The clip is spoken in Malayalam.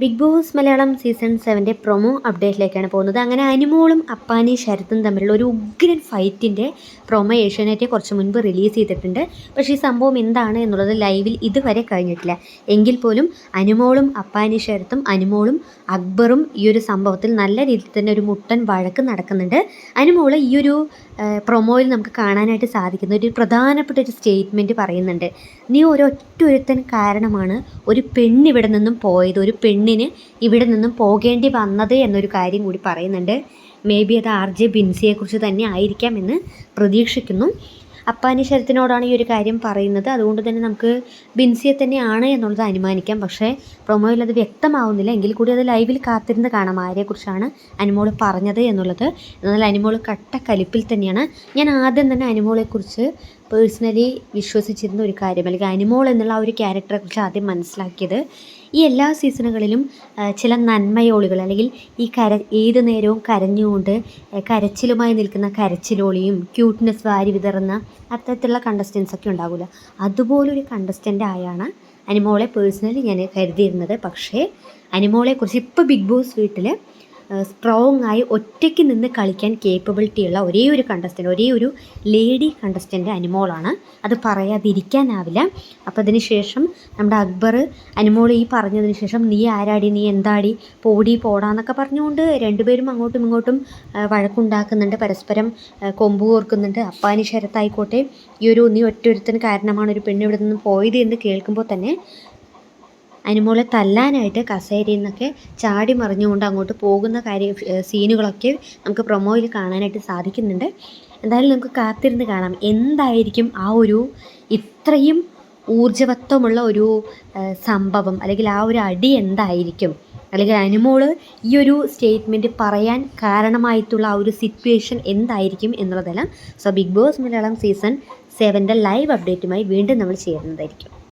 Big Boss Malayalam season 7 promo അപ്ഡേറ്റിലേക്കാണ് പോകുന്നത്. അങ്ങനെ അനുമോളും അപ്പാനി ശരത്തും തമ്മിലുള്ള ഒരു ഉഗ്രൻ ഫൈറ്റിൻ്റെ പ്രൊമോ ഏഷ്യാനെറ്റ് കുറച്ച് മുൻപ് റിലീസ് ചെയ്തിട്ടുണ്ട്. പക്ഷേ ഈ സംഭവം എന്താണ് എന്നുള്ളത് ലൈവിൽ ഇതുവരെ കഴിഞ്ഞിട്ടില്ല. എങ്കിൽ പോലും അനുമോളും അപ്പാനി ശരത്തും അനുമോളും അക്ബറും ഈ ഒരു സംഭവത്തിൽ നല്ല രീതിയിൽ തന്നെ ഒരു മുട്ടൻ വഴക്ക് നടക്കുന്നുണ്ട്. അനുമോൾ ഈ ഒരു പ്രൊമോയിൽ നമുക്ക് കാണാനായിട്ട് സാധിക്കുന്ന ഒരു പ്രധാനപ്പെട്ട ഒരു സ്റ്റേറ്റ്മെൻറ്റ് പറയുന്നുണ്ട്. നീ ഒരുത്തൻ കാരണമാണ് ഒരു പെണ്ണിവിടെ നിന്നും പോയത്, ഒരു പെണ്ണിന് ഇവിടെ നിന്നും പോകേണ്ടി വന്നത് എന്നൊരു കാര്യം കൂടി പറയുന്നുണ്ട്. മേ ബി അത് RJ ബിൻസിയെക്കുറിച്ച് തന്നെ ആയിരിക്കാം എന്ന് പ്രതീക്ഷിക്കുന്നു. അപ്പാനി ശരത്തിനോടാണ് ഈ ഒരു കാര്യം പറയുന്നത്. അതുകൊണ്ട് തന്നെ നമുക്ക് ബിൻസിയെ തന്നെയാണ് എന്നുള്ളത് അനുമാനിക്കാം. പക്ഷേ പ്രൊമോയിൽ അത് വ്യക്തമാവുന്നില്ല. എങ്കിൽ കൂടി അത് ലൈവിൽ കാത്തിരുന്ന് കാണാം ആരെക്കുറിച്ചാണ് അനുമോൾ പറഞ്ഞത് എന്നുള്ളത്. എന്നാൽ അനുമോൾ കട്ട കലിപ്പിൽ തന്നെയാണ്. ഞാൻ ആദ്യം തന്നെ അനുമോളെക്കുറിച്ച് പേഴ്സണലി വിശ്വസിച്ചിരുന്ന ഒരു കാര്യം, അല്ലെങ്കിൽ അനുമോൾ എന്നുള്ള ആ ഒരു ക്യാരക്ടറെക്കുറിച്ച് ആദ്യം മനസ്സിലാക്കിയത്, ഈ എല്ലാ സീസണുകളിലും ചില നന്മയോളികൾ, അല്ലെങ്കിൽ ഈ ഏത് നേരവും കരഞ്ഞുകൊണ്ട് കരച്ചിലുമായി നിൽക്കുന്ന കരച്ചിലോളിയും ക്യൂട്ട്നെസ് വാരി വിതറുന്ന അത്തരത്തിലുള്ള കണ്ടസ്റ്റൻസൊക്കെ ഉണ്ടാവില്ല. അതുപോലൊരു കണ്ടസ്റ്റൻ്റ് ആയാണ് അനുമോളെ പേഴ്സണലി ഞാൻ കരുതിയിരുന്നത്. പക്ഷേ അനുമോളെക്കുറിച്ച് ഇപ്പോൾ ബിഗ് ബോസ് വീട്ടിൽ സ്ട്രോങ് ആയി ഒറ്റയ്ക്ക് നിന്ന് കളിക്കാൻ കേപ്പബിലിറ്റിയുള്ള ഒരേ ഒരു ലേഡി കണ്ടസ്റ്റൻ്റ് അനുമോളാണ്. അത് പറയാതിരിക്കാനാവില്ല. അപ്പോൾ അതിന് ശേഷം നമ്മുടെ അക്ബർ അനുമോൾ ഈ പറഞ്ഞതിന് ശേഷം നീ ആരാടി, നീ എന്താടി, പോടാന്നൊക്കെ പറഞ്ഞുകൊണ്ട് രണ്ടുപേരും അങ്ങോട്ടും ഇങ്ങോട്ടും വഴക്കുണ്ടാക്കുന്നുണ്ട്, പരസ്പരം കൊമ്പ് കോർക്കുന്നുണ്ട്. അപ്പാനി ശരത്തായിക്കോട്ടെ നീ ഒറ്റൊരുത്തന് കാരണമാണ് ഒരു പെണ്ണ് ഇവിടെ നിന്ന് പോയത് എന്ന് കേൾക്കുമ്പോൾ തന്നെ അനുമോളെ തല്ലാനായിട്ട് കസേരയിൽ നിന്നൊക്കെ ചാടി മറിഞ്ഞുകൊണ്ട് അങ്ങോട്ട് പോകുന്ന സീനുകളൊക്കെ നമുക്ക് പ്രൊമോയിൽ കാണാനായിട്ട് സാധിക്കുന്നുണ്ട്. എന്തായാലും നമുക്ക് കാത്തിരുന്ന് കാണാം എന്തായിരിക്കും ആ ഒരു ഇത്രയും ഊർജ്ജവത്വമുള്ള ഒരു സംഭവം, അല്ലെങ്കിൽ ആ ഒരു അടി എന്തായിരിക്കും, അല്ലെങ്കിൽ അനുമോൾ ഈ ഒരു സ്റ്റേറ്റ്മെൻറ്റ് പറയാൻ കാരണമായിട്ടുള്ള ആ ഒരു സിറ്റുവേഷൻ എന്തായിരിക്കും എന്നുള്ളതെല്ലാം. So Bigg Boss Malayalam season 7 live അപ്ഡേറ്റുമായി വീണ്ടും നമ്മൾ ചേരുന്നതായിരിക്കും.